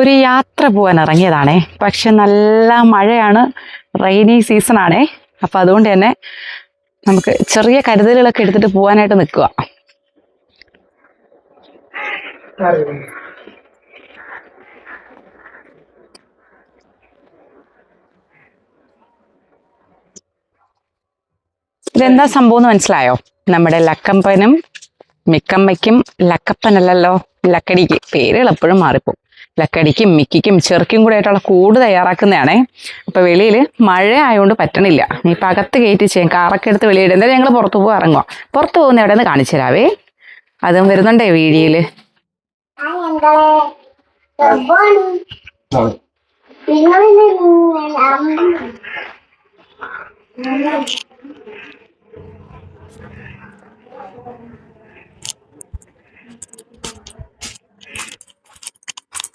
ഒരു യാത്ര പോകാൻ ഇറങ്ങിയതാണേ. പക്ഷെ നല്ല മഴയാണ്, റെയിനി സീസൺ ആണേ. അപ്പൊ അതുകൊണ്ട് തന്നെ നമുക്ക് ചെറിയ കരുതലുകളൊക്കെ എടുത്തിട്ട് പോകാനായിട്ട് നിൽക്കുക. ഇതെന്താ സംഭവം എന്ന് മനസ്സിലായോ? നമ്മുടെ ലക്കപ്പനും മിക്കമ്മയ്ക്കും, ലക്കപ്പനല്ലല്ലോ ലക്കടിക്ക്, പേരുകൾ എപ്പോഴും മാറിപ്പോ. ലക്കടിക്കും മിക്കിക്കും ചെറുക്കും കൂടെ ആയിട്ടുള്ള കൂട് തയ്യാറാക്കുന്നതാണേ. അപ്പൊ വെളിയിൽ മഴ ആയതുകൊണ്ട് പറ്റണില്ല. ഇപ്പൊ അകത്ത് കയറ്റി ചെയ്യാം, കാറൊക്കെ എടുത്ത് വെളിയിടും. എന്തായാലും ഞങ്ങൾ പുറത്തു പോകാൻ ഇറങ്ങുക. പുറത്ത് പോകുന്ന എവിടെ നിന്ന് കാണിച്ചു തരാവേ. അതും വരുന്നുണ്ടേ വീഡിയോയില്.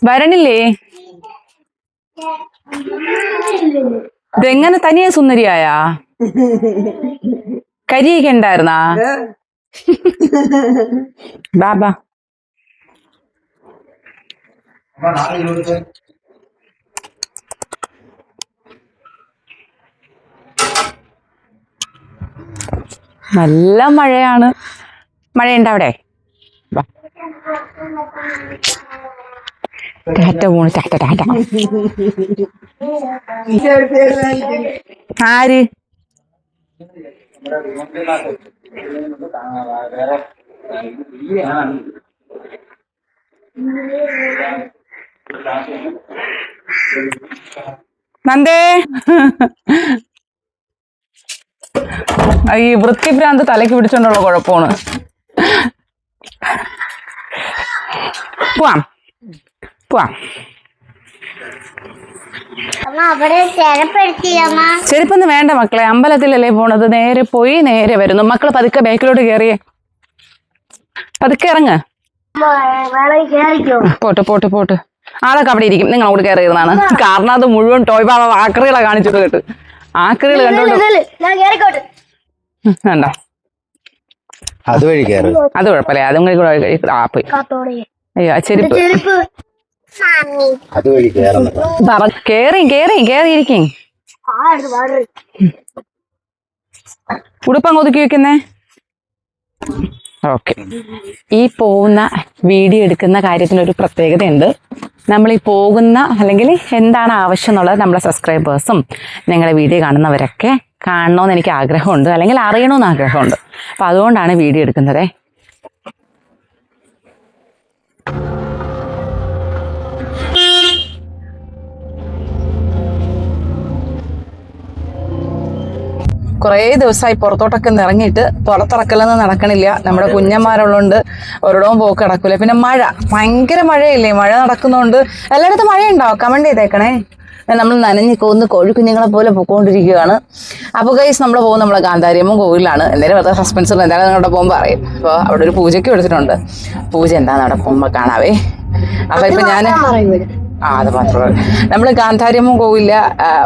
വരണില്ലേ? ഇതെങ്ങനെ തനിയെ സുന്ദരിയായ? കരിയൊക്കെ ഉണ്ടായിരുന്നാ? ബാബാ നല്ല മഴയാണ്. മഴയുണ്ട് അവിടെ? ടാറ്റ പോണു, ടാറ്റ ടാറ്റ. ആര്? നന്ദേ, ഈ വൃത്തിഭ്രാന്ത് തലയ്ക്ക് പിടിച്ചോണ്ടുള്ള കുഴപ്പമാണ്. പോവാം പോവാം. ചെരുപ്പൊന്നും വേണ്ട മക്കളെ, അമ്പലത്തിലല്ലേ പോണത്. നേരെ പോയി നേരെ വരുന്നു. മക്കള് പതുക്കെ ബാക്കിലോട്ട് കയറിയേ, പതുക്കെ ഇറങ്ങ്. Pot pot pot. ആളൊക്കെ അവിടെ ഇരിക്കും, നിങ്ങൾ അങ്ങോട്ട് കയറിയിരുന്നാണ്. കാരണം അത് മുഴുവൻ ടോയ് ബാബ ആക്രികളെ കാണിച്ചിട്ട് കേട്ട്. ആക്രികൾ കണ്ടോണ്ട് വേണ്ട, അത് വഴി കയറി. അത് കുഴപ്പമില്ല, അതും കൂടി പോയി. അയ്യോ ചെരുപ്പ് കേറിയിരിക്കും. ഉടുപ്പങ്ങ് ഒതുക്കി വെക്കുന്നേ. ഓക്കെ. ഈ പോകുന്ന വീഡിയോ എടുക്കുന്ന കാര്യത്തിനൊരു പ്രത്യേകതയുണ്ട്. നമ്മൾ ഈ പോകുന്ന അല്ലെങ്കിൽ എന്താണ് ആവശ്യം എന്നുള്ളത് നമ്മളെ സബ്സ്ക്രൈബേഴ്സും ഞങ്ങളുടെ വീഡിയോ കാണുന്നവരൊക്കെ കാണണമെന്ന് എനിക്ക് ആഗ്രഹമുണ്ട്, അല്ലെങ്കിൽ അറിയണമെന്ന് ആഗ്രഹമുണ്ട്. അപ്പം അതുകൊണ്ടാണ് വീഡിയോ എടുക്കുന്നത്. കുറേ ദിവസമായി പുറത്തോട്ടൊക്കെ ഇറങ്ങിയിട്ട് പുറത്തിറക്കലൊന്നും നടക്കണില്ല. നമ്മുടെ കുഞ്ഞന്മാരുള്ളതുകൊണ്ട് ഒരിടവും പോക്ക് നടക്കില്ല. പിന്നെ മഴ, ഭയങ്കര മഴയില്ലേ? മഴ നടക്കുന്നതുകൊണ്ട് എല്ലായിടത്തും മഴയുണ്ടാവും. കമന്റ് ചെയ്തേക്കണേ. നമ്മൾ നനഞ്ഞ് കൊന്ന് കോഴിക്കുഞ്ഞുങ്ങളെ പോലെ പൊക്കോണ്ടിരിക്കുകയാണ്. അപ്പോൾ ഗൈസ് നമ്മൾ പോകുന്നത് നമ്മളെ ഗാന്ധാരിയമ്മൻ കോവിലാണ്. എന്തായാലും വെറുതെ സസ്പെൻസ് ഉണ്ട്, എന്തായാലും നിങ്ങളുടെ പോകുമ്പോൾ പറയും. അപ്പോൾ അവിടെ ഒരു പൂജയ്ക്ക് എടുത്തിട്ടുണ്ട്. പൂജ എന്താണെന്ന് അവിടെ പോകുമ്പോൾ കാണാവേ. അപ്പോൾ ഇപ്പം ഞാൻ അത് മാത്രമല്ല, നമ്മൾ ഗാന്ധാരിയമ്മൻ കോവിലിലെ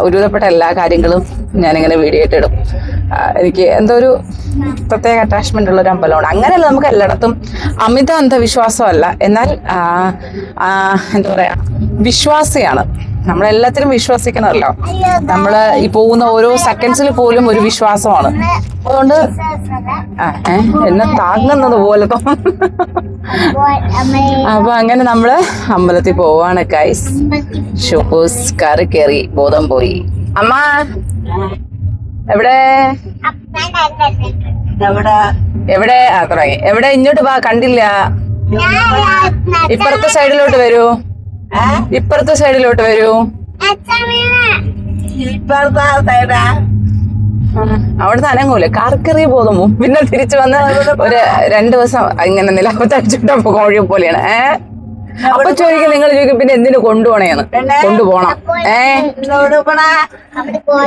ഒരുവിധപ്പെട്ട എല്ലാ കാര്യങ്ങളും ഞാനിങ്ങനെ വീഡിയോ ആയിട്ട് ഇടും. എനിക്ക് എന്തോ ഒരു പ്രത്യേക അറ്റാച്ച്മെന്റ് ഉള്ളൊരു അമ്പലമാണ്. അങ്ങനെയല്ല, നമുക്ക് എല്ലായിടത്തും അമിത അന്ധവിശ്വാസമല്ല, എന്നാൽ എന്താ പറയാ, വിശ്വാസിയാണ്. നമ്മളെല്ലാത്തിനും വിശ്വസിക്കണമല്ലോ. നമ്മൾ ഈ പോകുന്ന ഓരോ സെക്കൻഡ്സിൽ പോലും ഒരു വിശ്വാസമാണ്. അതുകൊണ്ട് എന്നെ താങ്ങുന്നത് പോലെ തോന്നുന്നു. അപ്പൊ അങ്ങനെ നമ്മള് അമ്പലത്തിൽ പോവാണ് ഗൈസ്. ഷൂസ് കയറി കയറി ബോധം പോയി. അമ്മ എവിടെ എവിടെ തുടങ്ങി? എവിടെ? ഇങ്ങോട്ട് വാ, കണ്ടില്ല. ഇപ്പുറത്തെ സൈഡിലോട്ട് വരൂ, ഇപ്പുറത്തെ സൈഡിലോട്ട് വരൂ. അവിടുന്ന് അനങ്ങൂല, കാർക്കറി പോകുന്നു. പിന്നെ തിരിച്ചു വന്ന് ഒരു 2 ദിവസം ഇങ്ങനെ നിലപ്പത്തടിച്ചിട്ടപ്പോ കോഴി പോലെയാണ്. അപ്പൊ ചോദിക്കും, നിങ്ങൾ ചോദിക്കും പിന്നെ എന്തിനു കൊണ്ടുപോണേന്ന്. കൊണ്ടുപോണം.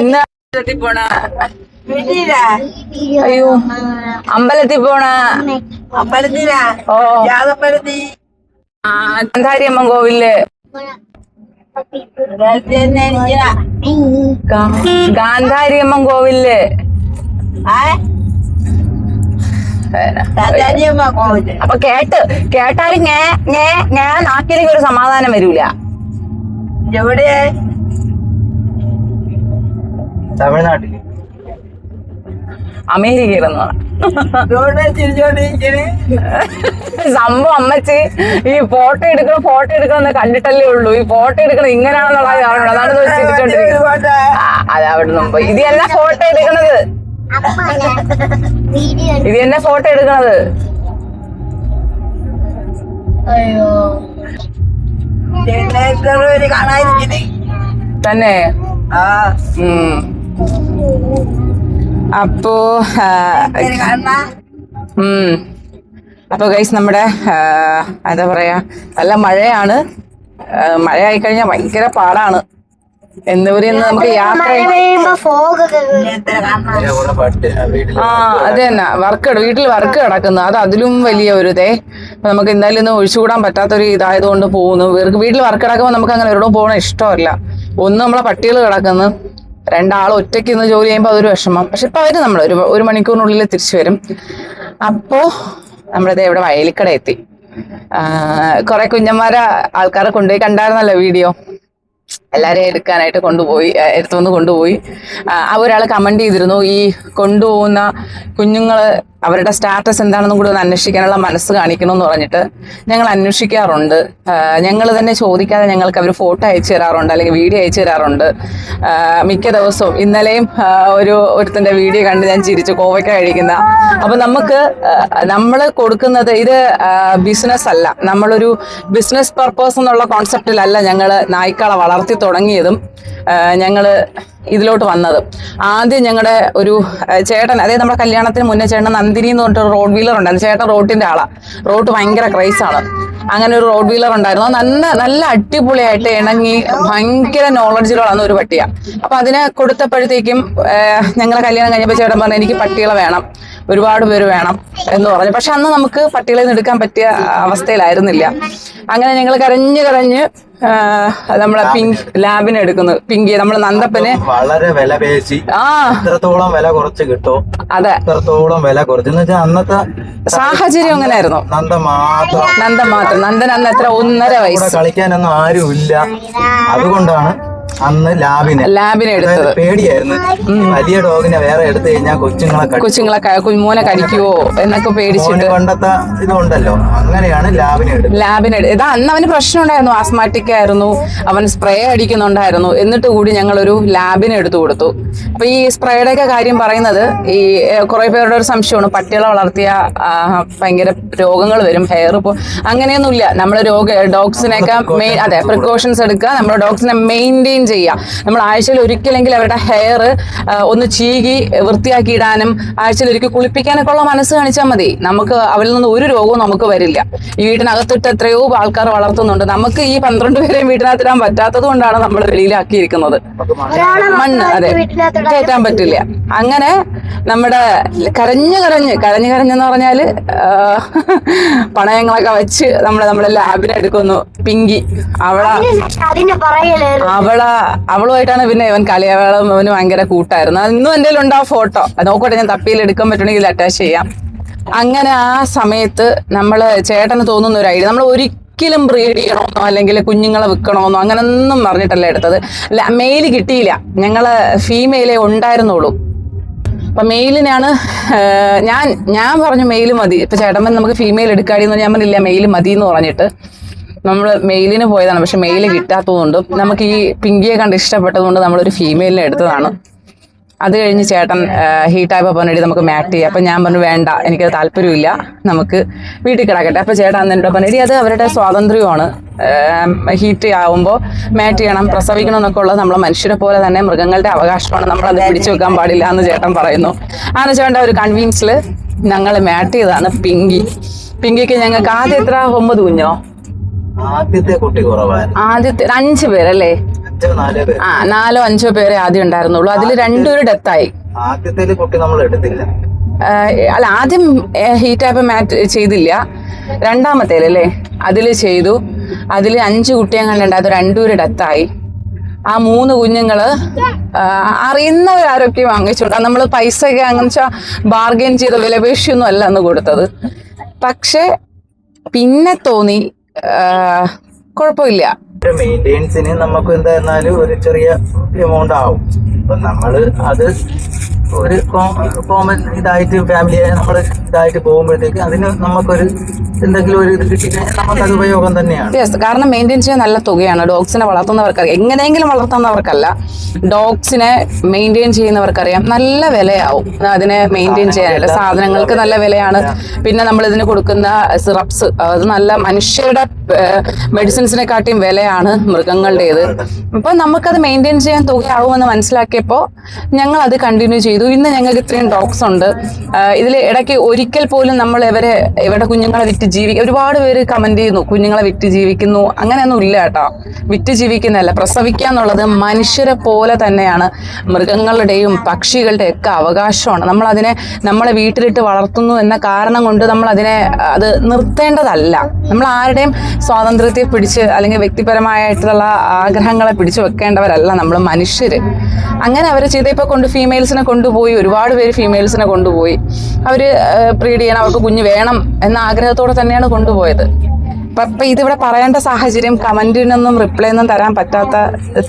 ഇന്ന് പോണ, അയ്യോ അമ്പലത്തിൽ പോണ. ഓ ഗാന്ധാരിയമ്മൻ കോവില്, ഗാന്ധാരിയമ്മൻ കോവില്. അപ്പൊ കേട്ടാലും ഞാൻ നാക്കിലേക്ക് ഒരു സമാധാനം വരൂല. എവിടെ? തമിഴ്നാട്ടിൽ. അമേരിക്കയിലെന്ന് സംഭവം അമ്മച്ചി ഈ ഫോട്ടോ എടുക്കണം കണ്ടിട്ടല്ലേ ഉള്ളൂ. ഈ ഫോട്ടോ എടുക്കണം ഇങ്ങനെയാണെന്നുള്ള അതാണ് ചിരിച്ചോണ്ടിരിക്കുന്നത്. അത് അവിടെ മുമ്പ് ഇത് തന്നെ ഫോട്ടോ എടുക്കണത്, ഇത് തന്നെ ഫോട്ടോ എടുക്കണത്. തന്നെ അപ്പോ ഗൈസ് നമ്മുടെ എന്താ പറയാ, നല്ല മഴയാണ്. മഴയായി കഴിഞ്ഞാൽ ഭയങ്കര പാടാണ്. എന്നിവരെന്ന് നമുക്ക് യാത്ര അത് തന്നെ വീട്ടിൽ വർക്ക് കിടക്കുന്നു. അത് അതിലും വലിയ ഒരു ഇതേ. നമുക്ക് എന്തായാലും ഇന്ന് ഒഴിച്ചുകൂടാൻ പറ്റാത്തൊരു ഇതായതുകൊണ്ട് പോകുന്നു. വീട്ടിൽ വർക്ക് കിടക്കുമ്പോൾ നമുക്ക് അങ്ങനെ എവിടെയും പോകണ ഇഷ്ടമല്ല. ഒന്ന് നമ്മളെ പട്ടികൾ കിടക്കുന്നു, രണ്ടാൾ ഒറ്റയ്ക്ക് ഇന്ന് ജോലി ചെയ്യുമ്പോൾ അതൊരു വിഷമം. പക്ഷെ ഇപ്പൊ അവര് നമ്മൾ ഒരു മണിക്കൂറിനുള്ളിൽ തിരിച്ചു വരും. അപ്പോ നമ്മളിത് ഇവിടെ വയലിക്കട എത്തി. കുറെ കുഞ്ഞന്മാരെ ആൾക്കാരെ കൊണ്ടുപോയി, കണ്ടായിരുന്നല്ലോ വീഡിയോ. എല്ലാരെയും എടുക്കാനായിട്ട് എടുത്തുവന്ന് കൊണ്ടുപോയി. ഒരാൾ കമന്റ് ചെയ്തിരുന്നു, ഈ കൊണ്ടുപോകുന്ന കുഞ്ഞുങ്ങള് അവരുടെ സ്റ്റാറ്റസ് എന്താണെന്നും കൂടി ഒന്ന് അന്വേഷിക്കാനുള്ള മനസ്സ് കാണിക്കണമെന്ന് പറഞ്ഞിട്ട് ഞങ്ങൾ അന്വേഷിക്കാറുണ്ട്. ഞങ്ങൾ തന്നെ ചോദിക്കാതെ ഞങ്ങൾക്ക് അവർ ഫോട്ടോ അയച്ചു തരാറുണ്ട്, അല്ലെങ്കിൽ വീഡിയോ അയച്ചു തരാറുണ്ട്. മിക്ക ദിവസവും ഇന്നലെയും ഒരുത്തിന്റെ വീഡിയോ കണ്ട് ഞാൻ ചിരിച്ചു, കോവയ്ക്ക കഴിക്കുന്ന. അപ്പൊ നമ്മൾ കൊടുക്കുന്നത് ഇത് ബിസിനസ് അല്ല, നമ്മളൊരു ബിസിനസ് പർപ്പസ് എന്നുള്ള കോൺസെപ്റ്റിലല്ല ഞങ്ങൾ നായ്ക്കളെ വളർത്തി തുടങ്ങിയതും ഞങ്ങള് ഇതിലോട്ട് വന്നത്. ആദ്യം ഞങ്ങളുടെ ഒരു ചേട്ടൻ, അതായത് നമ്മുടെ കല്യാണത്തിന് മുന്നേ ചേട്ടൻ നന്ദിനി എന്ന് പറഞ്ഞിട്ട് റോഡ് വീലർ ഉണ്ടായിരുന്നു. ചേട്ടൻ റോഡിന്റെ ആളാ, റോഡ് ഭയങ്കര ക്രൈസാണ്. അങ്ങനെ ഒരു റോഡ് വീലർ ഉണ്ടായിരുന്നു. നല്ല അടിപൊളിയായിട്ട് ഇണങ്ങി ഭയങ്കര നോളജിലുള്ള ഒരു പട്ടിയാ. അപ്പൊ അതിനെ കൊടുത്തപ്പോഴത്തേക്കും ഞങ്ങളെ കല്യാണം കഴിഞ്ഞപ്പോൾ ചേട്ടൻ പറഞ്ഞു എനിക്ക് പട്ടികളെ വേണം, ഒരുപാട് പേര് വേണം എന്ന് പറഞ്ഞു. പക്ഷെ അന്ന് നമുക്ക് പട്ടികളെ നിന്ന് എടുക്കാൻ പറ്റിയ അവസ്ഥയിലായിരുന്നില്ല. അങ്ങനെ ഞങ്ങൾ കരഞ്ഞ് നമ്മളെ ലാബിനെ എടുക്കുന്നു. പിങ്കി നമ്മളെ നന്ദപ്പന് വളരെ വില പേശി എത്രത്തോളം വില കുറച്ച് കിട്ടോ അതെ എത്രത്തോളം വില കുറച്ചെന്ന് വെച്ചാൽ അന്നത്തെ സാഹചര്യം അങ്ങനെ ആയിരുന്നു. നന്ദൻ അന്ന് എത്ര 1.5 വയസ്സ്, കളിക്കാനൊന്നും ആരും ഇല്ല. അതുകൊണ്ടാണ് അന്ന് ലാബിനെ എടുത്തത്. പേടിയായിരുന്നു, വലിയ ഡോഗിനെ വേറെ എടുത്തു കഴിഞ്ഞാൽ കൊച്ചുങ്ങളെ മോനെ കടിക്കുവോ എന്നൊക്കെ പേടിച്ചിട്ട് പണ്ടത്തെ ഇതുണ്ടല്ലോ, അങ്ങനെയാണ് ലാബിനെ എടുത്തത്. അന്ന് അവന് പ്രശ്നം ഉണ്ടായിരുന്നു, ആസ്മാറ്റിക് ആയിരുന്നു, അവൻ സ്പ്രേ അടിക്കുന്നുണ്ടായിരുന്നു. എന്നിട്ട് കൂടി ഞങ്ങളൊരു ലാബിനെ എടുത്തു കൊടുത്തു. അപ്പൊ ഈ സ്പ്രേയുടെ ഒക്കെ കാര്യം പറയുന്നത്, ഈ കുറെ പേരുടെ ഒരു സംശയമാണ്, പട്ടികളെ വളർത്തിയ ഭയങ്കര രോഗങ്ങൾ വരും, ഹെയർ ഇപ്പോൾ അങ്ങനെയൊന്നുമില്ല. നമ്മള് ഡോഗ്സിനെയൊക്കെ അതെ പ്രിക്കോഷൻസ് എടുക്കുക, നമ്മുടെ ഡോഗ്സിനെ മെയിൻറ്റെയിൻ ചെയ്യുക. നമ്മൾ ആഴ്ചയിൽ ഒരിക്കലെങ്കിൽ അവരുടെ ഹെയർ ഒന്ന് ചീകി വൃത്തിയാക്കി ഇടാനും ആഴ്ചയിൽ ഒരിക്കൽ കുളിപ്പിക്കാനൊക്കെ ഉള്ള മനസ്സ് കാണിച്ചാൽ മതി. നമുക്ക് അവരിൽ നിന്ന് ഒരു രോഗവും നമുക്ക് വരില്ല. ഈ വീട്ടിനകത്തിട്ട് എത്രയോ ആൾക്കാർ വളർത്തുന്നുണ്ട്. നമുക്ക് ഈ 12 പേരെയും വീട്ടിനകത്തിടാൻ പറ്റാത്തത് കൊണ്ടാണ് നമ്മൾ വെളിയിലാക്കിയിരിക്കുന്നത്. മണ്ണ് അതെ കയറ്റാൻ പറ്റില്ല. അങ്ങനെ നമ്മുടെ കരഞ്ഞെന്ന് പറഞ്ഞാല് പണയങ്ങളൊക്കെ വെച്ച് നമ്മളെ ലാബിനെ എടുക്കുന്നു. പിങ്കി അവളുമായിട്ടാണ് പിന്നെ ഇവൻ കളിയാവളം, അവന് ഭയങ്കര കൂട്ടായിരുന്നു. ഇന്നും എൻ്റെ ഉണ്ട് ആ ഫോട്ടോ. നോക്കട്ടെ, ഞാൻ തപ്പിയിൽ എടുക്കാൻ പറ്റണമെങ്കിൽ അറ്റാച്ച് ചെയ്യാം. അങ്ങനെ ആ സമയത്ത് നമ്മള് ചേട്ടന് തോന്നുന്ന ഒരു ഐഡിയ, നമ്മൾ ഒരിക്കലും ബ്രീഡ് ചെയ്യണമെന്നോ അല്ലെങ്കിൽ കുഞ്ഞുങ്ങളെ വിൽക്കണമെന്നോ അങ്ങനൊന്നും പറഞ്ഞിട്ടല്ല എടുത്തത്. മെയില് കിട്ടിയില്ല, ഞങ്ങള് ഫീമെയിലേ ഉണ്ടായിരുന്നുള്ളൂ. അപ്പൊ മെയിലിനാണ് ഞാൻ പറഞ്ഞു മെയില് മതി. ഇപ്പൊ ചേട്ടൻ നമുക്ക് ഫീമെയിൽ എടുക്കാടിയെന്ന് ഞാൻ പറഞ്ഞില്ല, മെയില് മതി എന്ന് പറഞ്ഞിട്ട് നമ്മൾ മെയിലിന് പോയതാണ്. പക്ഷെ മെയില് കിട്ടാത്തതുകൊണ്ടും നമുക്ക് ഈ പിങ്കിയെ കണ്ട് ഇഷ്ടപ്പെട്ടതുകൊണ്ട് നമ്മളൊരു ഫീമെയിലിനെ എടുത്തതാണ്. അത് കഴിഞ്ഞ് ചേട്ടൻ ഹീറ്റായപ്പോൾ പറഞ്ഞിട്ട് നമുക്ക് മാറ്റ് ചെയ്യാം. അപ്പം ഞാൻ പറഞ്ഞു വേണ്ട, എനിക്കത് താല്പര്യമില്ല, നമുക്ക് വീട്ടിൽ കിടക്കട്ടെ. അപ്പോൾ ചേട്ടൻ അന്നെന്നോട് പറഞ്ഞിട്ട് അത് അവരുടെ സ്വാതന്ത്ര്യമാണ്, ഹീറ്റ് ആവുമ്പോൾ മാറ്റ് ചെയ്യണം, പ്രസവിക്കണം എന്നൊക്കെ ഉള്ളത് നമ്മളെ മനുഷ്യരെ പോലെ തന്നെ മൃഗങ്ങളുടെ അവകാശമാണ്, നമ്മളത് പിടിച്ചു വെക്കാൻ പാടില്ല എന്ന് ചേട്ടൻ പറയുന്നു. അങ്ങനെ ചേട്ടൻ്റെ ഒരു കൺവീൻസിൽ ഞങ്ങൾ മാറ്റ് ചെയ്തതാണ് പിങ്കിക്ക്. ഞങ്ങൾക്ക് ആദ്യം എത്ര 9 കുഞ്ഞോ? ആദ്യത്തെ കുട്ടി കുറവായിരുന്നു. ആദ്യത്തെ 5 പേരല്ലേ? 4 5 പേരെ ആദ്യം ഉണ്ടായിരുന്നുള്ളൂ. അതിൽ 2 പേര് ഡെത്തായി. ആദ്യത്തെ കുട്ടി നമ്മൾ എടുത്തില്ല. അല്ല, ആദ്യം ഹീറ്റായപ്പോ മാറ്റ് ചെയ്തില്ല. രണ്ടാമത്തേലല്ലേ അതിൽ ചെയ്തു. അതിൽ 5 കുട്ടിയെ കണ്ടുണ്ടായത്, 2 പേര് ഡെത്തായി. ആ 3 കുഞ്ഞുങ്ങള് അറിയുന്നവരാരൊക്കെ വാങ്ങിച്ചുകൊണ്ട് നമ്മൾ പൈസയൊക്കെ അങ്ങനെ വെച്ചാൽ ബാർഗെയിൻ ചെയ്ത വിലപേശിയൊന്നും അല്ല അന്ന് കൊടുത്തത്. പക്ഷെ പിന്നെ തോന്നി കുഴപ്പമില്ല. മെയിൻ്റെനൻസിന് നമുക്ക് എന്തായിരുന്നാലും ഒരു ചെറിയ എമൗണ്ട് ആവും. അപ്പൊ നമ്മള് അത് ഒരു കോമൺ ഇതായിട്ട് ഫാമിലിയെ നമ്മൾ ഇതായിട്ട് പോകുമ്പോഴത്തേക്ക് അതിന് നമുക്കൊരു എന്തെങ്കിലും ഒരു ഇത് കിട്ടിക്കഴിഞ്ഞാൽ നമുക്കത് ഉപയോഗം തന്നെയാണ്. യെസ്, കാരണം മെയിൻറ്റെയിൻ ചെയ്യാൻ നല്ല തുകയാണ്. ഡോഗ്സിനെ വളർത്തുന്നവർക്കറിയാം, എങ്ങനെയെങ്കിലും വളർത്തുന്നവർക്കല്ല, ഡോഗ്സിനെ മെയിൻറ്റെയിൻ ചെയ്യുന്നവർക്കറിയാം നല്ല വിലയാവും അതിനെ മെയിൻറ്റെയിൻ ചെയ്യാനായിട്ട്. സാധനങ്ങൾക്ക് നല്ല വിലയാണ്. പിന്നെ നമ്മൾ ഇതിന് കൊടുക്കുന്ന സിറപ്സ്, അത് നല്ല മനുഷ്യരുടെ മെഡിസിൻസിനെക്കാട്ടിയും വിലയാണ് മൃഗങ്ങളുടേത്. അപ്പോൾ നമുക്കത് മെയിൻറ്റെയിൻ ചെയ്യാൻ തുകയാവുമെന്ന് മനസ്സിലാക്കിയപ്പോൾ ഞങ്ങൾ അത് കണ്ടിന്യൂ ചെയ്തു. ഇന്ന് ഞങ്ങൾക്ക് ഇത്രയും ഡോഗ്സ് ഉണ്ട്. ഇതിൽ ഇടയ്ക്ക് ഒരിക്കൽ പോലും നമ്മൾ ഇവരുടെ കുഞ്ഞുങ്ങളെ വിറ്റ് ജീവിക്കുക, ഒരുപാട് പേര് കമന്റ് ചെയ്യുന്നു കുഞ്ഞുങ്ങളെ വിറ്റ് ജീവിക്കുന്നു, അങ്ങനെയൊന്നും ഇല്ല കേട്ടോ. വിറ്റ് ജീവിക്കുന്നതല്ല, പ്രസവിക്കുക എന്നുള്ളത് മനുഷ്യരെ പോലെ തന്നെയാണ്. മൃഗങ്ങളുടെയും പക്ഷികളുടെയും ഒക്കെ അവകാശമാണ്. നമ്മളെ വീട്ടിലിട്ട് വളർത്തുന്നു എന്ന കാരണം കൊണ്ട് അത് നിർത്തേണ്ടതല്ല. നമ്മൾ ആരുടെയും സ്വാതന്ത്ര്യത്തെ പിടിച്ച് അല്ലെങ്കിൽ വ്യക്തിപരമായിട്ടുള്ള ആഗ്രഹങ്ങളെ പിടിച്ചു വെക്കേണ്ടവരല്ല നമ്മൾ മനുഷ്യർ. അങ്ങനെ അവർ ചെയ്തപ്പോൾ ഫീമെയിൽസിനെ കൊണ്ടുപോയി, ഒരുപാട് പേര് ഫീമെയിൽസിനെ കൊണ്ടുപോയി. അവർ ബ്രീഡ് ചെയ്യണം, അവർക്ക് കുഞ്ഞ് വേണം എന്ന ആഗ്രഹത്തോടെ തന്നെയാണ് കൊണ്ടുപോയത്. അപ്പം ഇതിവിടെ പറയേണ്ട സാഹചര്യം, കമൻറ്റിനൊന്നും റിപ്ലൈ ഒന്നും തരാൻ പറ്റാത്ത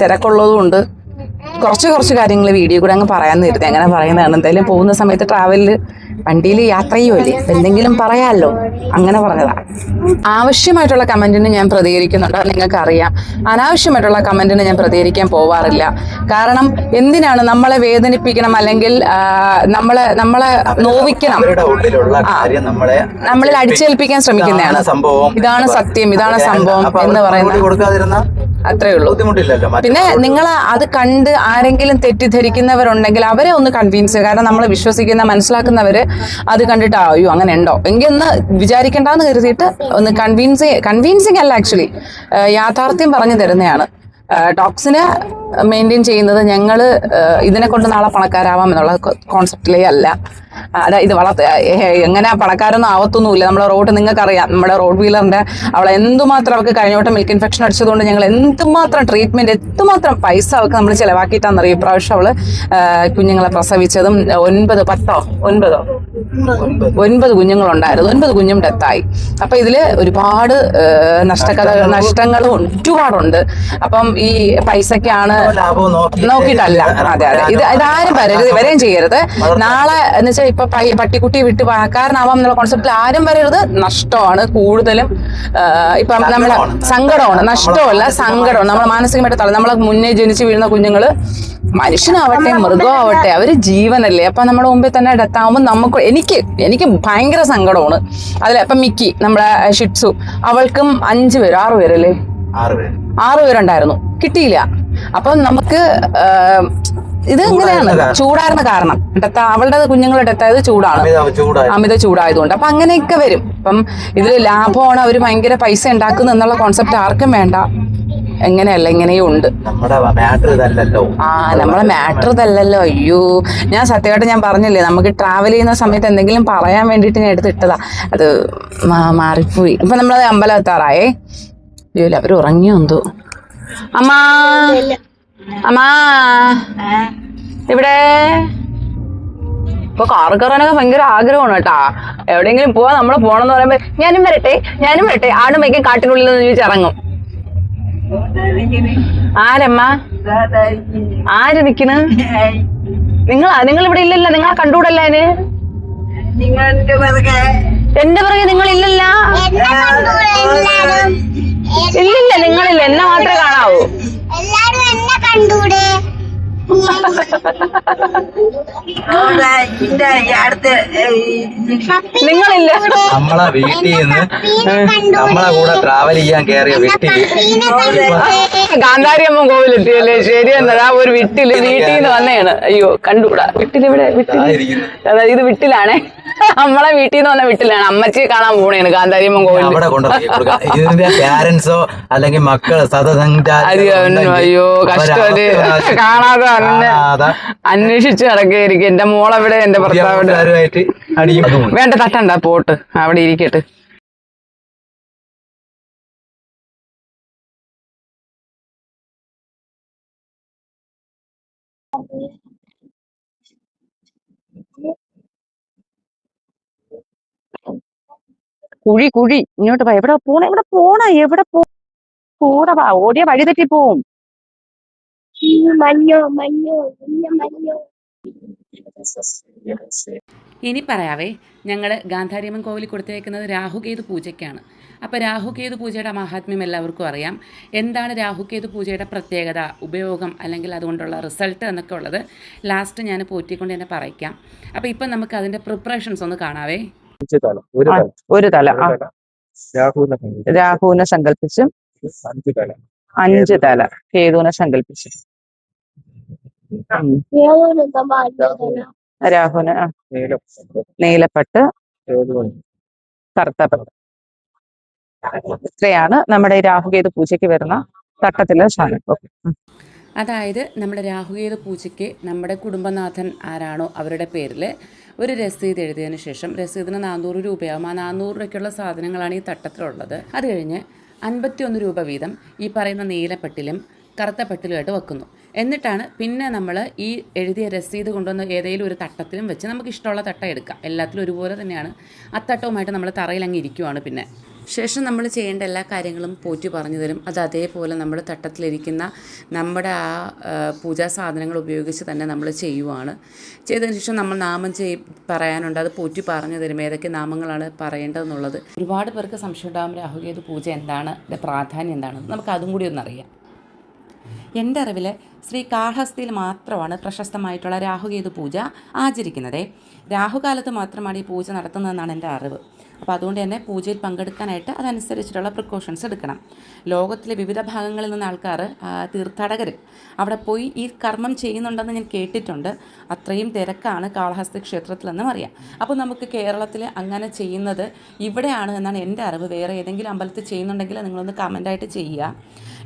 തിരക്കുള്ളതുകൊണ്ട് കുറച്ച് കാര്യങ്ങൾ വീഡിയോ കൂടെ അങ്ങ് പറയാമെന്ന് കരുതി. അങ്ങനെ പറയുന്നതാണ്. എന്തായാലും പോകുന്ന സമയത്ത് ട്രാവലിൽ വണ്ടിയിൽ യാത്ര ചെയ്യുമല്ലേ, എന്തെങ്കിലും പറയാമല്ലോ, അങ്ങനെ പറഞ്ഞതാണ്. ആവശ്യമായിട്ടുള്ള കമൻറ്റിന് ഞാൻ പ്രതികരിക്കുന്നുണ്ട്, നിങ്ങൾക്കറിയാം. അനാവശ്യമായിട്ടുള്ള കമൻറ്റിന് ഞാൻ പ്രതികരിക്കാൻ പോവാറില്ല. കാരണം എന്തിനാണ് നമ്മളെ വേദനിപ്പിക്കണം അല്ലെങ്കിൽ നമ്മളെ നോവിക്കണം, നമ്മളിൽ അടിച്ചേൽപ്പിക്കാൻ ശ്രമിക്കുന്നതാണ്. ഇതാണ് സത്യം, ഇതാണ് സംഭവം എന്ന് പറയുന്നത്. അത്രേ ഉള്ളൂ. പിന്നെ നിങ്ങൾ അത് കണ്ട് ആരെങ്കിലും തെറ്റിദ്ധരിക്കുന്നവരുണ്ടെങ്കിൽ അവരെ ഒന്ന് കൺവിൻസ് ചെയ്യുക. കാരണം നമ്മൾ വിശ്വസിക്കുന്ന മനസ്സിലാക്കുന്നവര് അത് കണ്ടിട്ട് അയ്യോ അങ്ങനെ ഉണ്ടോ എങ്കിൽ ഒന്ന് വിചാരിക്കേണ്ടെന്ന് കരുതിയിട്ട് ഒന്ന് കൺവിൻസിങ് അല്ല, ആക്ച്വലി യാഥാർത്ഥ്യം പറഞ്ഞു തരുന്നതാണ്. ഡോഗ്സിനെ മെയിൻറ്റെയിൻ ചെയ്യുന്നത് ഞങ്ങൾ ഇതിനെ കൊണ്ട് നാളെ പണക്കാരാവാം എന്നുള്ള കോൺസെപ്റ്റിലേ അല്ല. ഇത് എങ്ങനെ പണക്കാരൊന്നും ആവത്തൊന്നുമില്ല. നമ്മളെ റോഡ് നിങ്ങൾക്കറിയാം, നമ്മുടെ റോഡ് വീലറിൻ്റെ അവളെ എന്തുമാത്രം അവർക്ക് കഴിഞ്ഞോട്ട് മിൽക്ക് ഇൻഫെക്ഷൻ അടിച്ചതുകൊണ്ട് ഞങ്ങൾ എന്തുമാത്രം ട്രീറ്റ്മെൻറ്റ്, എന്തുമാത്രം പൈസ അവർക്ക് നമ്മൾ ചിലവാക്കിയിട്ടാണെന്നറിയും. ഇപ്രാവശ്യം അവൾ കുഞ്ഞുങ്ങളെ പ്രസവിച്ചതും 9 കുഞ്ഞുങ്ങളുണ്ടായിരുന്നു. 9 കുഞ്ഞും ഡെത്തായി. അപ്പം ഇതിൽ ഒരുപാട് നഷ്ടങ്ങളും ഒരുപാടുണ്ട്. അപ്പം ഈ പൈസക്കാണ് നോക്കിയിട്ടല്ല. അതെ, ഇതാരും വരെയും ചെയ്യരുത്. നാളെ എന്ന് വെച്ചാൽ ഇപ്പൊ പട്ടിക്കുട്ടി വിട്ട് പണക്കാരനാവാം എന്നുള്ള കോൺസെപ്റ്റിൽ ആരും വരരുത്. നഷ്ടമാണ് കൂടുതലും. ഇപ്പം നമ്മളെ സങ്കടമാണ്, നഷ്ടമല്ല സങ്കടമാണ്. നമ്മൾ മാനസികമായിട്ട് നമ്മളെ മുന്നേ ജനിച്ച് വീഴുന്ന കുഞ്ഞുങ്ങള് മനുഷ്യനാവട്ടെ മൃഗമാവട്ടെ അവര് ജീവനല്ലേ. അപ്പൊ നമ്മുടെ മുമ്പിൽ തന്നെ ഡെത്താവുമ്പോൾ എനിക്ക് ഭയങ്കര സങ്കടമാണ്. ഇപ്പം മിക്കി, നമ്മുടെ ഷിറ്റ്സു, അവൾക്കും 5 പേര് 6 പേരല്ലേ 6 പേരുണ്ടായിരുന്നു, കിട്ടിയില്ല. അപ്പം നമുക്ക് ഇത് ഇങ്ങനെയാണ്, ചൂടായിരുന്ന കാരണം അവളുടെ കുഞ്ഞുങ്ങളുടെ ഡെത്തായത് ചൂടാണ്, അമിത ചൂടായതുകൊണ്ട്. അപ്പൊ അങ്ങനെയൊക്കെ വരും. അപ്പം ഇതിൽ ലാഭമാണ്, അവർ ഭയങ്കര പൈസ ഉണ്ടാക്കുന്നു എന്നുള്ള കോൺസെപ്റ്റ് ആർക്കും വേണ്ട. എങ്ങനെയല്ല, ഇങ്ങനെയും ഉണ്ട്. നമ്മളെ മാറ്റർ ഇതല്ലല്ലോ. അയ്യോ, ഞാൻ സത്യമായിട്ട് ഞാൻ പറഞ്ഞില്ലേ, നമുക്ക് ട്രാവൽ ചെയ്യുന്ന സമയത്ത് എന്തെങ്കിലും പറയാൻ വേണ്ടിയിട്ട് ഞാൻ എടുത്തിട്ടതാ, അത് മാറിപ്പോയി. ഇപ്പൊ നമ്മളത് അമ്പലം എത്താറായേ. അയ്യോ, അവർ ഉറങ്ങിയോ എന്തോ. അമ്മാ ഇവിടെ ഇപ്പൊ കാറ് കയറാനൊക്കെ ഭയങ്കര ആഗ്രഹമാണ് കേട്ടാ. എവിടെയെങ്കിലും പോവാ, നമ്മൾ പോണെന്ന് പറയുമ്പോ ഞാനും വരട്ടെ ആടും വയ്ക്കും കാട്ടിനുള്ളിൽ നിന്ന് ചോദിച്ചിറങ്ങും. ആരമ്മ, ആര് നിക്കണ്? നിങ്ങൾ ഇവിടെ ഇല്ലല്ലോ, നിങ്ങളെ കണ്ടുകൂടല്ല. അതിന് എന്റെ പിറകെ നിങ്ങളില്ലല്ല. ഇല്ലില്ല, നിങ്ങളില്ല, എന്നെ മാത്രമേ കാണാവൂ. നിങ്ങളില്ല. നമ്മളെ വീട്ടിൽ നിന്ന് നമ്മളെ കൂടെ ട്രാവൽ ചെയ്യാൻ കയറിയ വീട്ടില് ഗാന്ധാരിയമ്മ കോവിലെത്തിയല്ലേ. ശരി എന്നതാ, ഒരു വീട്ടിൽ നിന്ന് വന്നതാണ്. അയ്യോ, കണ്ടുകൂടാ. വീട്ടിലിവിടെ അതായത് ഇത് വീട്ടിലാണേ, നമ്മളെ വീട്ടിൽ നിന്ന് വന്ന വീട്ടിലാണ്. അമ്മച്ചിയെ കാണാൻ പോണേണ് ഗാന്ധാരിയമ്മ കോവിൽ. ഇതിന്റെ പാരന്റ്സോ അല്ലെങ്കിൽ മക്കള് അയ്യോ കഷ്ടമല്ലേ, കാണാതെ അന്വേഷിച്ച് നടക്കുകയായിരിക്കും. എന്റെ മോളെവിടെ, എന്റെ ഭർത്താവിടെ. വേണ്ട, തട്ടണ്ട, പോട്ട് അവിടെ ഇരിക്കട്ടെ. കുഴി കുഴി ഇങ്ങോട്ട് വാ. എവിടെ പോണ എവിടെ കൂടെ വാ. ഓടിയ വഴി തെറ്റി പോവും. ഇനി പറയാവേ, ഞങ്ങൾ ഗാന്ധാരിയമ്മൻ കോവിലിൽ കൊടുത്തേക്കുന്നത് രാഹുകേതു പൂജയ്ക്കാണ്. അപ്പോൾ രാഹുകേതു പൂജയുടെ മഹാത്മ്യം എല്ലാവർക്കും അറിയാം. എന്താണ് രാഹുകേതു പൂജയുടെ പ്രത്യേകത, ഉപയോഗം, അല്ലെങ്കിൽ അതുകൊണ്ടുള്ള റിസൾട്ട് എന്നൊക്കെ ഉള്ളത് ലാസ്റ്റ് ഞാൻ പോറ്റിക്കൊണ്ട് തന്നെ പറയിക്കാം. അപ്പോൾ ഇപ്പം നമുക്ക് അതിൻ്റെ പ്രിപ്പറേഷൻസ് ഒന്ന് കാണാവേ. ഒരു തല രാഹുവിനെ സങ്കല്പിച്ചും 5 തല കേതുവിനെ സങ്കല്പിച്ചും രാഹുവിന് നീലപ്പട്ട് കറുത്തപ്പട്ട്. ഇത്രയാണ് നമ്മുടെ ഈ രാഹുകേതു പൂജയ്ക്ക് വരുന്ന തട്ടത്തിലെ സാധനം. ഓക്കെ. അതായത് നമ്മുടെ രാഹുകേതു പൂജയ്ക്ക് നമ്മുടെ കുടുംബനാഥൻ ആരാണോ അവരുടെ പേരിൽ ഒരു രസീത് എഴുതിയതിന് ശേഷം, രസീതിന് 400 രൂപയാകും. ആ 400 രൂപയ്ക്കുള്ള സാധനങ്ങളാണ് ഈ തട്ടത്തിലുള്ളത്. അത് കഴിഞ്ഞ് 51 രൂപ വീതം ഈ പറയുന്ന നീലപ്പട്ടിലും കറുത്തപ്പട്ടിലുമായിട്ട് വെക്കുന്നു. എന്നിട്ടാണ് പിന്നെ നമ്മൾ ഈ എഴുതിയ രസീത് കൊണ്ടുവന്ന് ഏതെങ്കിലും ഒരു തട്ടത്തിലും വെച്ച് നമുക്ക് ഇഷ്ടമുള്ള തട്ടം എടുക്കാം. എല്ലാത്തിലും ഒരുപോലെ തന്നെയാണ്. ആ തട്ടവുമായിട്ട് നമ്മൾ തറയിൽ അങ്ങ് ഇരിക്കുവാണ്. പിന്നെ ശേഷം നമ്മൾ ചെയ്യേണ്ട എല്ലാ കാര്യങ്ങളും പോറ്റി പറഞ്ഞു തരും. അത് അതേപോലെ നമ്മൾ തട്ടത്തിലിരിക്കുന്ന നമ്മുടെ ആ പൂജാ സാധനങ്ങൾ ഉപയോഗിച്ച് തന്നെ നമ്മൾ ചെയ്യുവാണ്. ചെയ്തതിന് ശേഷം നമ്മൾ നാമം പറയാനുണ്ട്. അത് പോറ്റി പറഞ്ഞു തരും ഏതൊക്കെ നാമങ്ങളാണ് പറയേണ്ടതെന്നുള്ളത്. ഒരുപാട് പേർക്ക് സംശയം ഉണ്ടാകും രാഹുകേതു പൂജ എന്താണ്, പ്രാധാന്യം എന്താണ്. നമുക്ക് അതും കൂടി ഒന്നറിയാം. എൻ്റെ അറിവിൽ ശ്രീകാളഹസ്തിയിൽ മാത്രമാണ് പ്രശസ്തമായിട്ടുള്ള രാഹുകേതു പൂജ ആചരിക്കുന്നത്. രാഹുകാലത്ത് മാത്രമാണ് ഈ പൂജ നടത്തുന്നതെന്നാണ് എൻ്റെ അറിവ്. അപ്പോൾ അതുകൊണ്ട് തന്നെ പൂജയിൽ പങ്കെടുക്കാനായിട്ട് അതനുസരിച്ചിട്ടുള്ള പ്രിക്കോഷൻസ് എടുക്കണം. ലോകത്തിലെ വിവിധ ഭാഗങ്ങളിൽ നിന്ന് ആൾക്കാർ, തീർത്ഥാടകർ അവിടെ പോയി ഈ കർമ്മം ചെയ്യുന്നുണ്ടെന്ന് ഞാൻ കേട്ടിട്ടുണ്ട്. അത്രയും തിരക്കാണ് കാളഹസ്തി ക്ഷേത്രത്തിലെന്നും അറിയാം. അപ്പോൾ നമുക്ക് കേരളത്തിൽ അങ്ങനെ ചെയ്യുന്നത് ഇവിടെയാണ് എന്നാണ് എൻ്റെ അറിവ്. വേറെ ഏതെങ്കിലും അമ്പലത്തിൽ ചെയ്യുന്നുണ്ടെങ്കിൽ നിങ്ങളൊന്ന് കമൻ്റായിട്ട് ചെയ്യുക.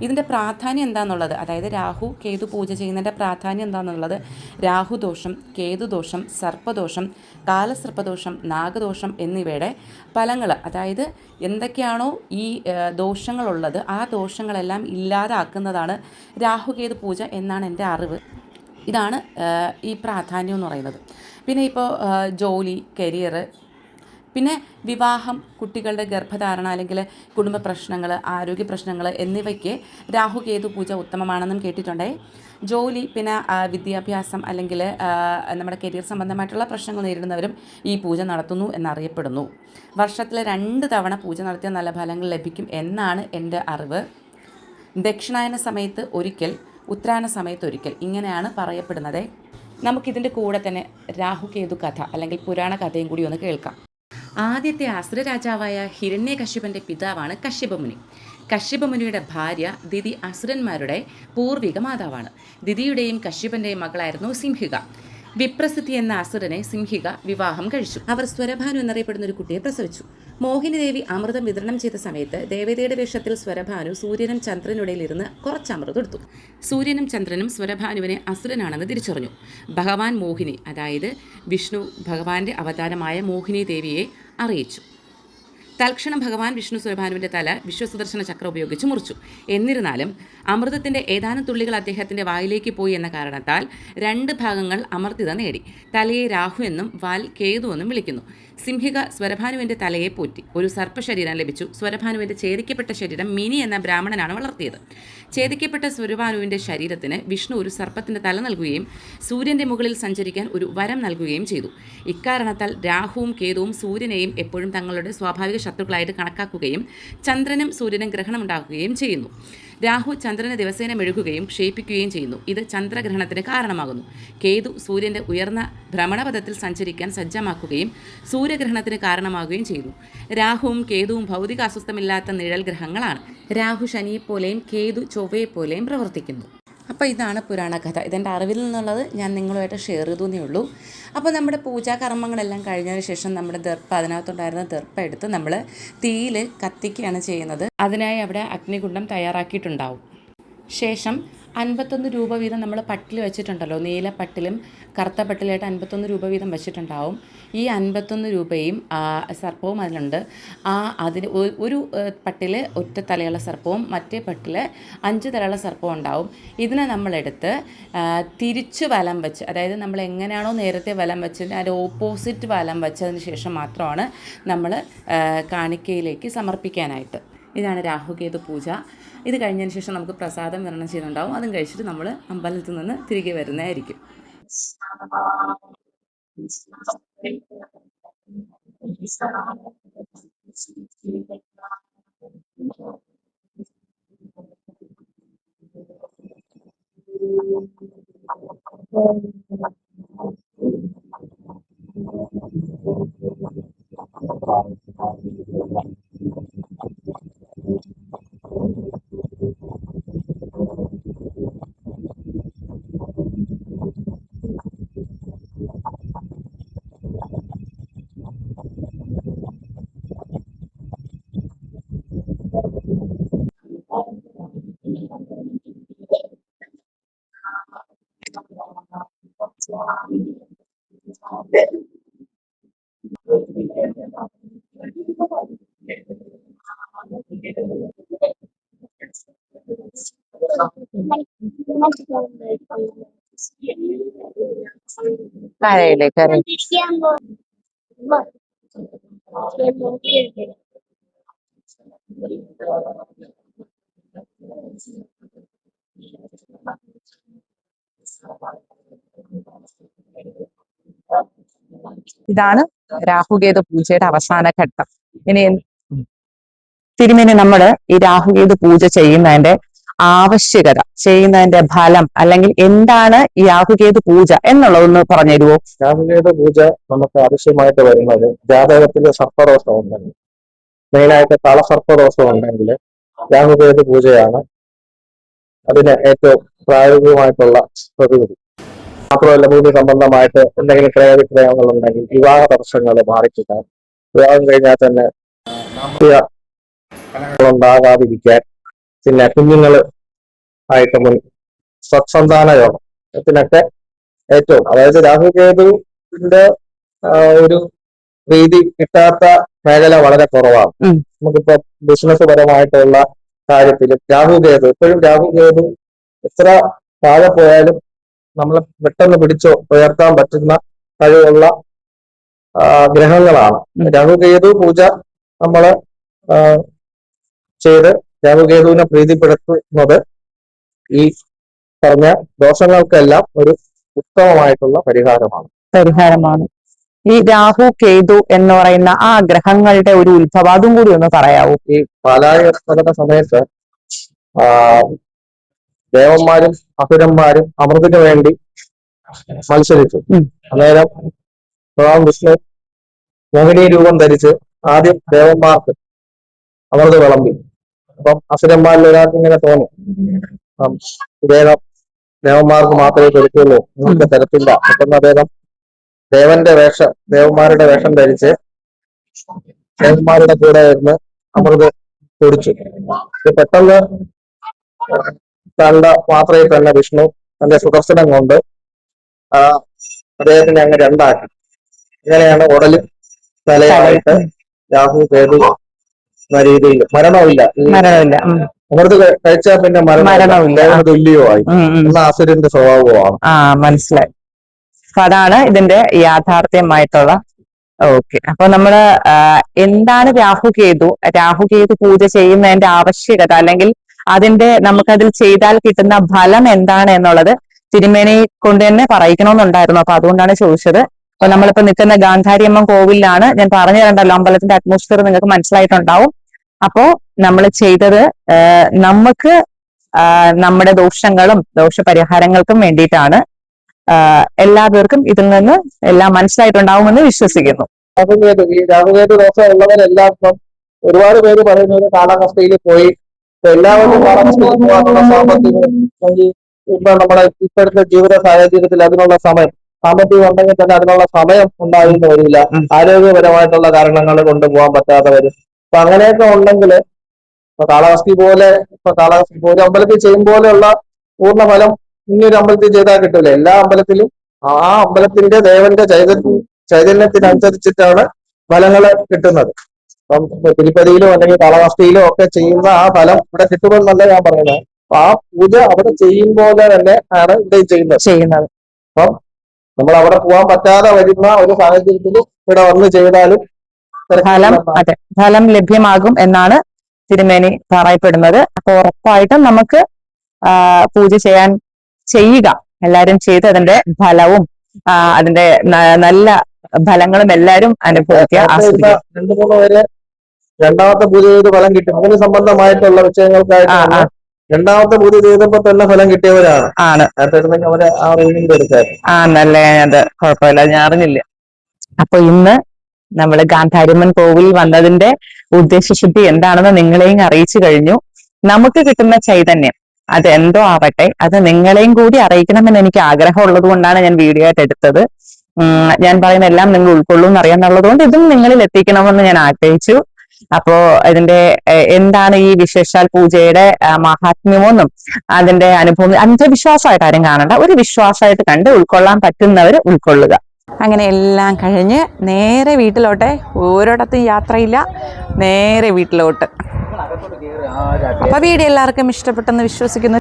ഇതിൻ്റെ പ്രാധാന്യം എന്താണെന്നുള്ളത്, അതായത് രാഹു കേതു പൂജ ചെയ്യുന്നതിൻ്റെ പ്രാധാന്യം എന്താണെന്നുള്ളത്, രാഹുദോഷം, കേതുദോഷം, സർപ്പദോഷം, കാലസർപ്പദോഷം, നാഗദോഷം എന്നിവയുടെ ഫലങ്ങൾ, അതായത് എന്തൊക്കെയാണോ ഈ ദോഷങ്ങളുള്ളത് ആ ദോഷങ്ങളെല്ലാം ഇല്ലാതാക്കുന്നതാണ് രാഹുകേതു പൂജ എന്നാണ് എൻ്റെ അറിവ്. ഇതാണ് ഈ പ്രാധാന്യം എന്ന് പറയുന്നത്. പിന്നെ ഇപ്പോൾ ജോലി, കരിയർ, പിന്നെ വിവാഹം, കുട്ടികളുടെ ഗർഭധാരണ, അല്ലെങ്കിൽ കുടുംബ പ്രശ്നങ്ങൾ, ആരോഗ്യ പ്രശ്നങ്ങൾ എന്നിവയ്ക്ക് രാഹുകേതു പൂജ ഉത്തമമാണെന്നും കേട്ടിട്ടുണ്ടേ. ജോലി, പിന്നെ വിദ്യാഭ്യാസം, അല്ലെങ്കിൽ നമ്മുടെ കരിയർ സംബന്ധമായിട്ടുള്ള പ്രശ്നങ്ങൾ നേരിടുന്നവരും ഈ പൂജ നടത്തുന്നു എന്നറിയപ്പെടുന്നു. വർഷത്തിൽ 2 തവണ പൂജ നടത്തിയ നല്ല ഫലങ്ങൾ ലഭിക്കും എന്നാണ് എൻ്റെ അറിവ്. ദക്ഷിണായന സമയത്ത് ഒരിക്കൽ, ഉത്തരായന സമയത്ത് ഒരിക്കൽ, ഇങ്ങനെയാണ് പറയപ്പെടുന്നത്. നമുക്കിതിൻ്റെ കൂടെ തന്നെ രാഹുകേതു കഥ അല്ലെങ്കിൽ പുരാണ കഥയും കൂടി ഒന്ന് കേൾക്കാം. ആദ്യത്തെ അസുര രാജാവായ ഹിരണ്യകശ്യപൻ്റെ പിതാവാണ് കശ്യപമുനി. കശ്യപമുനിയുടെ ഭാര്യ ദിതി അസുരന്മാരുടെ പൂർവിക മാതാവാണ്. ദിതിയുടെയും കശ്യപൻ്റെയും മകളായിരുന്നു സിംഹിക. വിപ്രസിദ്ധി എന്ന അസുരനെ സിംഹിക വിവാഹം കഴിച്ചു. അവർ സ്വരഭാനു എന്നറിയപ്പെടുന്ന ഒരു കുട്ടിയെ പ്രസവിച്ചു. മോഹിനി ദേവി അമൃതം വിതരണം ചെയ്ത സമയത്ത് ദേവതയുടെ വേഷത്തിൽ സ്വരഭാനു സൂര്യനും ചന്ദ്രനിടയിൽ ഇരുന്ന് കുറച്ച് അമൃതം എടുത്തു. സൂര്യനും ചന്ദ്രനും സ്വരഭാനുവിനെ അസുരനാണെന്ന് തിരിച്ചറിഞ്ഞു. ഭഗവാൻ മോഹിനി, അതായത് വിഷ്ണു ഭഗവാന്റെ അവതാരമായ മോഹിനി ദേവിയെ അറിയിച്ചു. തൽക്ഷണം ഭഗവാൻ വിഷ്ണു സ്വരഭാനുവിൻ്റെ തല വിശ്വസുദർശന ചക്രം ഉപയോഗിച്ച് മുറിച്ചു. എന്നിരുന്നാലും അമൃതത്തിൻ്റെ ഏതാനും തുള്ളികൾ അദ്ദേഹത്തിൻ്റെ വായിലേക്ക് പോയി എന്ന കാരണത്താൽ 2 ഭാഗങ്ങൾ അമർത്യത നേടി. തലയെ രാഹു എന്നും വാൽ കേതു എന്നും വിളിക്കുന്നു. സിംഹിക സ്വരഭാനുവിൻ്റെ തലയെ പോറ്റി. ഒരു സർപ്പശരീരം ലഭിച്ചു. സ്വരഭാനുവിൻ്റെ ഛേദിക്കപ്പെട്ട ശരീരം മിനി എന്ന ബ്രാഹ്മണനാണ് വളർത്തിയത്. ഛേദിക്കപ്പെട്ട സ്വരഭാനുവിൻ്റെ ശരീരത്തിന് വിഷ്ണു ഒരു സർപ്പത്തിൻ്റെ തല നൽകുകയും സൂര്യൻ്റെ മുകളിൽ സഞ്ചരിക്കാൻ ഒരു വരം നൽകുകയും ചെയ്തു. ഇക്കാരണത്താൽ രാഹുവും കേതുവും സൂര്യനെയും എപ്പോഴും തങ്ങളുടെ സ്വാഭാവിക ശത്രുക്കളായിട്ട് കണക്കാക്കുകയും ചന്ദ്രനും സൂര്യനും ഗ്രഹണമുണ്ടാക്കുകയും ചെയ്യുന്നു. രാഹു ചന്ദ്രനെ ദിവസേന മെഴുകുകയും ക്ഷയിപ്പിക്കുകയും ചെയ്യുന്നു. ഇത് ചന്ദ്രഗ്രഹണത്തിന് കാരണമാകുന്നു. കേതു സൂര്യൻ്റെ ഉയർന്ന ഭ്രമണപഥത്തിൽ സഞ്ചരിക്കാൻ സജ്ജമാക്കുകയും സൂര്യഗ്രഹണത്തിന് കാരണമാകുകയും ചെയ്യുന്നു. രാഹുവും കേതുവും ഭൗതിക അസ്വസ്ഥമില്ലാത്ത നിഴൽ ഗ്രഹങ്ങളാണ്. രാഹു ശനിയെപ്പോലെയും കേതു ചൊവ്വയെപ്പോലെയും പ്രവർത്തിക്കുന്നു. അപ്പോൾ ഇതാണ് പുരാണകഥ. ഇതെൻ്റെ അറിവിൽ നിന്നുള്ളത് ഞാൻ നിങ്ങളുമായിട്ട് ഷെയർ ചെയ്തേ ഉള്ളൂ. അപ്പോൾ നമ്മുടെ പൂജാകർമ്മങ്ങളെല്ലാം കഴിഞ്ഞതിന് ശേഷം നമ്മുടെ അതിനകത്തുണ്ടായിരുന്ന ദർപ്പ എടുത്ത് നമ്മൾ തീയിൽ കത്തിക്കുകയാണ് ചെയ്യുന്നത്. അതിനായി അവിടെ അഗ്നികുണ്ഡം തയ്യാറാക്കിയിട്ടുണ്ടാവും. ശേഷം 51 രൂപ വീതം നമ്മൾ പട്ടിൽ വെച്ചിട്ടുണ്ടല്ലോ, നീല പട്ടിലും കറുത്ത പട്ടിലായിട്ട് 51 രൂപ വീതം വെച്ചിട്ടുണ്ടാവും. ഈ 51 രൂപയും സർപ്പവും അതിലുണ്ട്. അതിന് ഒരു പട്ടിൽ ഒറ്റ തലയുള്ള സർപ്പവും മറ്റേ പട്ടിൽ 5 തലയുള്ള സർപ്പവും ഉണ്ടാവും. ഇതിനെ നമ്മളെടുത്ത് തിരിച്ച് വലം വെച്ച്, അതായത് നമ്മൾ എങ്ങനെയാണോ നേരത്തെ വലം വെച്ചത് അതിൻ്റെ ഓപ്പോസിറ്റ് വലം വെച്ചതിന് ശേഷം മാത്രമാണ് നമ്മൾ കാണിക്കയിലേക്ക് സമർപ്പിക്കാനായിട്ട്. ഇതാണ് രാഹുകേതു പൂജ. ഇത് കഴിഞ്ഞതിന് ശേഷം നമുക്ക് പ്രസാദം വിതരണം ചെയ്യുന്നുണ്ടാവും. അതും കഴിച്ചിട്ട് നമ്മൾ അമ്പലത്തിൽ നിന്ന് തിരികെ വരുന്നതായിരിക്കും. കരയില്ലേ കര. ഇതാണ് രാഹുകേതു പൂജയുടെ അവസാന ഘട്ടം. ഇനി തിരുമേനി നമ്മള് ഈ രാഹുകേതു പൂജ ചെയ്യുന്നതിന്റെ ആവശ്യകത, ചെയ്യുന്നതിന്റെ ഫലം, അല്ലെങ്കിൽ എന്താണ് ഈ രാഹുകേതു പൂജ എന്നുള്ളതൊന്ന് പറഞ്ഞു തരുമോ? രാഹുകേതു പൂജ നമുക്ക് ആവശ്യമായിട്ട് വരുന്നത് ജാതകത്തില് സർപ്പദോഷം ഉണ്ടെങ്കിൽ, മെയിനായിട്ട് തളസർപ്പദോഷം ഉണ്ടെങ്കിൽ രാഹുകേതു പൂജയാണ് അതിന് ഏറ്റവും പ്രായോഗികമായിട്ടുള്ള പ്രതിവിധി. മാത്രമല്ല ഭൂമി സംബന്ധമായിട്ട് എന്തെങ്കിലും ക്രയവിക്രയങ്ങൾ ഉണ്ടെങ്കിൽ, വിവാഹ തടസ്സങ്ങൾ മാറിക്കിട്ടാൻ, വിവാഹം കഴിഞ്ഞാൽ തന്നെ ഉണ്ടാകാതിരിക്കാൻ, പിന്നെ കുഞ്ഞുങ്ങൾ ആയിട്ട് സത്സന്താന യോഗം ഇതിനൊക്കെ ഏറ്റവും, അതായത് രാഹുകേതുവിന്റെ ഒരു പ്രീതി കിട്ടാത്ത മേഖല വളരെ കുറവാണ്. നമുക്കിപ്പോ ബിസിനസ് പരമായിട്ടുള്ള കാര്യത്തിലും രാഹുകേതു, എപ്പോഴും രാഹുകേതു എത്ര താഴെ പോയാലും നമ്മളെ പെട്ടെന്ന് പിടിച്ചോ ഉയർത്താൻ പറ്റുന്ന കഴിവുള്ള ഗ്രഹങ്ങളാണ്. രാഹുകേതു പൂജ നമ്മള് ചെയ്ത് രാഹുകേതുവിനെ പ്രീതിപ്പെടുത്തുന്നത് ഈ പറഞ്ഞ ദോഷങ്ങൾക്കെല്ലാം ഒരു ഉത്തമമായിട്ടുള്ള പരിഹാരമാണ്. ഈ രാഹു കേതു എന്ന് പറയുന്ന ആ ഗ്രഹങ്ങളുടെ ഒരു ഉത്ഭവം അതും കൂടി ഒന്ന് പറയാവൂ. ഈ പാലായ സമയത്ത് ദേവന്മാരും അസുരന്മാരും അമൃതിനു വേണ്ടി മത്സരിച്ചു. അന്നേരം ഭഗവാൻ വിഷ്ണു മോഹിനി രൂപം ധരിച്ച് ആദ്യം ദേവന്മാർക്ക് അമൃത് വിളമ്പി. അപ്പം അസുരന്മാരിൽ ഒരാൾക്ക് ഇങ്ങനെ തോന്നി, അദ്ദേഹം ദേവന്മാർക്ക് മാത്രമേ കൊടുക്കുള്ളൂ, നിങ്ങൾക്ക് തരത്തില്ല. പെട്ടെന്ന് അദ്ദേഹം ദേവന്മാരുടെ വേഷം ധരിച്ച് ദേവന്മാരുടെ കൂടെ ഇരുന്ന് അമൃത് കുടിച്ചു. പെട്ടെന്ന് കണ്ട മാത്രയിൽ തന്നെ വിഷ്ണു തന്റെ സുദർശനം കൊണ്ട് അദ്ദേഹത്തിനെ അങ്ങ് രണ്ടാക്കി. ഇങ്ങനെയാണ് ഉടലും തലയായിട്ട് രാഹു കേതു എന്ന രീതിയിൽ മരണമില്ല. അമൃത് കഴിച്ചാൽ പിന്നെ മരണമില്ല, തുല്യമായി എന്ന അസുരന്റെ സ്വഭാവമാണ്. മനസ്സിലായി. അപ്പൊ അതാണ് ഇതിന്റെ യാഥാർത്ഥ്യമായിട്ടുള്ള. ഓക്കെ, അപ്പൊ നമ്മള് എന്താണ് രാഹുകേതു പൂജ ചെയ്യുന്നതിന്റെ ആവശ്യകത, അല്ലെങ്കിൽ നമുക്കതിൽ ചെയ്താൽ കിട്ടുന്ന ഫലം എന്താണ് എന്നുള്ളത് തിരുമേനി കൊണ്ട് തന്നെ പറയിക്കണമെന്നുണ്ടായിരുന്നു. അപ്പൊ അതുകൊണ്ടാണ് ചോദിച്ചത്. അപ്പൊ നമ്മളിപ്പോ നിൽക്കുന്ന ഗാന്ധാരിയമ്മൻ കോവിലാണ്. ഞാൻ പറഞ്ഞു തരണ്ടല്ലോ, അമ്പലത്തിന്റെ അറ്റ്മോസ്ഫിയർ നിങ്ങൾക്ക് മനസ്സിലായിട്ടുണ്ടാവും. അപ്പോ നമ്മൾ ചെയ്തത് നമുക്ക് നമ്മുടെ ദോഷങ്ങളും ദോഷപരിഹാരങ്ങൾക്കും വേണ്ടിയിട്ടാണ്. എല്ലാവർക്കും ഇതിൽ നിന്ന് എല്ലാം മനസ്സിലായിട്ടുണ്ടാവുമെന്ന് വിശ്വസിക്കുന്നു. ഈ രാഹുകേതു ദോഷം ഉള്ളവരെല്ലാം ഇപ്പം ഒരുപാട് പേര് പറയുന്നത് കാലാവസ്ഥയിൽ പോയി. എല്ലാവർക്കും കാലാവസ്ഥയിൽ പോകാനുള്ള സാമ്പത്തികം, ഇപ്പൊ നമ്മുടെ ഇപ്പോഴത്തെ ജീവിത സാഹചര്യത്തിൽ അതിനുള്ള സമയം, സാമ്പത്തികം ഉണ്ടെങ്കിൽ തന്നെ അതിനുള്ള സമയം ഉണ്ടാകുന്ന വരില്ല. ആരോഗ്യപരമായിട്ടുള്ള കാരണങ്ങൾ കൊണ്ട് പോകാൻ പറ്റാതെ വരും. അപ്പൊ അങ്ങനെയൊക്കെ ഉണ്ടെങ്കിൽ ഇപ്പൊ കാളഹസ്തി പോലെ അമ്പലത്തിൽ ചെയ്യും പോലെയുള്ള പൂർണ്ണ ഫലം ഇനിയൊരു അമ്പലത്തിൽ ചെയ്താൽ കിട്ടില്ല. എല്ലാ അമ്പലത്തിലും ആ അമ്പലത്തിന്റെ ദേവന്റെ ചൈതന്യത്തിനനുസരിച്ചിട്ടാണ് ഫലങ്ങൾ കിട്ടുന്നത്. ഇപ്പം തിരുപ്പതിയിലോ അല്ലെങ്കിൽ കാളഹസ്തിയിലോ ഒക്കെ ചെയ്യുന്ന ആ ഫലം ഇവിടെ കിട്ടുമെന്നല്ല ഞാൻ പറയുന്നത്. അപ്പൊ ആ പൂജ അവിടെ ചെയ്യുമ്പോൾ തന്നെ ആണ് ഇവിടെ ചെയ്യുന്നത്. അപ്പം നമ്മൾ അവിടെ പോകാൻ പറ്റാതെ വരുന്ന ഒരു സാഹചര്യത്തിൽ ഇവിടെ വന്ന് ചെയ്താലും ഫലം ലഭ്യമാകും എന്നാണ് തിരുമേനി പറയപ്പെടുന്നത്. അപ്പൊ ഉറപ്പായിട്ടും നമുക്ക് പൂജ ചെയ്യുക, എല്ലാരും ചെയ്ത് അതിന്റെ ഫലവും അതിന്റെ നല്ല ഫലങ്ങളും എല്ലാരും അനുഭവിക്കുക, ആസ്വദിക്കുക. 2-3 പേര് രണ്ടാമത്തെ പൂജ ചെയ്ത് ഫലം കിട്ടി. അതിന് സംബന്ധമായിട്ടുള്ള വിഷയങ്ങൾക്കായിട്ട് രണ്ടാമത്തെ പൂജ ചെയ്തപ്പോ തന്നെ ഫലം കിട്ടിയവരാണ്. അവരെ ആ റീഡിംഗ് എടുത്തായിരുന്നു. നല്ല അത് കുഴപ്പമില്ല, ഞാൻ അറിഞ്ഞില്ല. അപ്പൊ ഇന്ന് നമ്മള് ഗാന്ധാരിയമ്മൻ കോവിൽ വന്നതിന്റെ ഉദ്ദേശശുദ്ധി എന്താണെന്ന് നിങ്ങളെയും അറിയിച്ചു കഴിഞ്ഞു. നമുക്ക് കിട്ടുന്ന ചൈതന്യം അത് എന്തോ ആവട്ടെ, അത് നിങ്ങളെയും കൂടി അറിയിക്കണമെന്ന് എനിക്ക് ആഗ്രഹമുള്ളത് കൊണ്ടാണ് ഞാൻ വീഡിയോ ആയിട്ട് എടുത്തത്. ഞാൻ പറയുന്ന എല്ലാം നിങ്ങൾ ഉൾക്കൊള്ളും എന്നറിയാന്നുള്ളത് കൊണ്ട് ഇതും നിങ്ങളിൽ എത്തിക്കണമെന്ന് ഞാൻ ആഗ്രഹിച്ചു. അപ്പോ ഇതിന്റെ എന്താണ് ഈ വിശേഷാൽ പൂജയുടെ മഹാത്മ്യമൊന്നും അതിന്റെ അനുഭവം അന്ധവിശ്വാസമായിട്ട് ആരും കാണണ്ട, ഒരു വിശ്വാസമായിട്ട് കണ്ട് ഉൾക്കൊള്ളാൻ പറ്റുന്നവർ ഉൾക്കൊള്ളുക. അങ്ങനെ എല്ലാം കഴിഞ്ഞ് നേരെ വീട്ടിലോട്ടെ, ഓരോടത്തും യാത്രയില്ല, നേരെ വീട്ടിലോട്ട്. അപ്പൊ വീഡിയോ എല്ലാവർക്കും ഇഷ്ടപ്പെട്ടെന്ന് വിശ്വസിക്കുന്നു.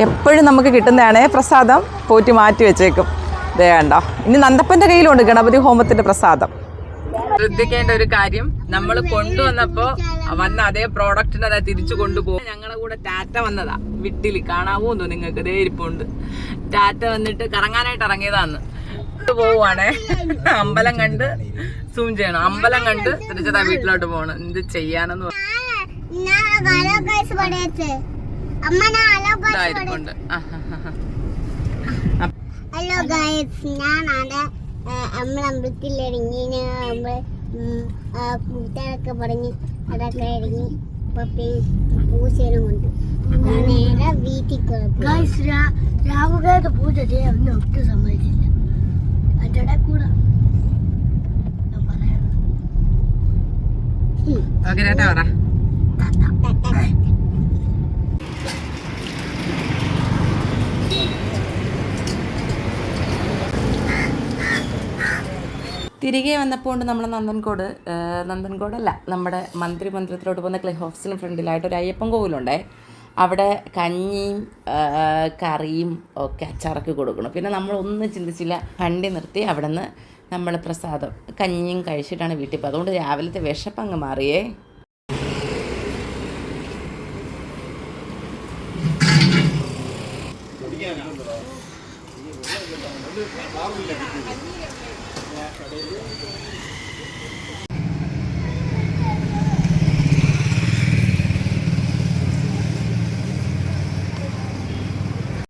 എപ്പോഴും നമുക്ക് കിട്ടുന്നതാണ് പ്രസാദം, പോറ്റി മാറ്റി വെച്ചേക്കും. ഇതേ കണ്ടോ, ഇനി നന്ദപ്പന്റെ കയ്യിലുണ്ട് ഗണപതി ഹോമത്തിന്റെ പ്രസാദം. ശ്രദ്ധിക്കേണ്ട ഒരു കാര്യം, നമ്മൾ കൊണ്ടുവന്നപ്പോ വന്ന അതേ പ്രോഡക്റ്റിന് അതായത് തിരിച്ചു കൊണ്ടുപോകും. ഞങ്ങളെ കൂടെ ടാറ്റ വന്നതാ, വിട്ടില് കാണാവോ എന്തോ നിങ്ങൾക്ക്, ഇതേ ഇരിപ്പുണ്ട്. ടാറ്റ വന്നിട്ട് കറങ്ങാനായിട്ട് ഇറങ്ങിയതാന്ന് പോവാണേ. അമ്പലം കണ്ട് സൂം ചെയ്യണം, അമ്പലം കണ്ട് തിരിച്ചതാ വീട്ടിലോട്ട് പോകണം. എന്ത് ചെയ്യാനെന്ന് ഇതായിരിക്കുണ്ട്. ഹലോ ഗൈസ്, ഞാനാണ് അമ്പലത്തിൽ ഇറങ്ങി. കൂട്ടുകാരൊക്കെ പറഞ്ഞ് അതൊക്കെ ഇറങ്ങി പൂച്ചേനും കൊണ്ട് നേരെ വീട്ടിൽ രാഹുകാരുടെ പൂജ ചെയ്യാൻ ഒട്ടും സമ്മതിച്ചില്ല. അതിന്റെ കൂടെ തിരികെ വന്നപ്പോൾ നമ്മൾ നന്ദൻകോടല്ല, നമ്മുടെ മന്ദിരത്തിലോട്ട് പോകുന്ന ക്ലേ ഓഫീസിന് ഫ്രണ്ടിലായിട്ട് ഒരു അയ്യപ്പൻ കോവിലുണ്ടേ. അവിടെ കഞ്ഞിയും കറിയും ഒക്കെ അച്ചാറൊക്കെ കൊടുക്കണം. പിന്നെ നമ്മളൊന്നും ചിന്തിച്ചില്ല, വണ്ടി നിർത്തി അവിടെ നിന്ന് നമ്മൾ പ്രസാദം കഞ്ഞിയും കഴിച്ചിട്ടാണ് വീട്ടിൽ പോയത്. അതുകൊണ്ട് രാവിലത്തെ വിശപ്പങ്ങ് മാറിയേ.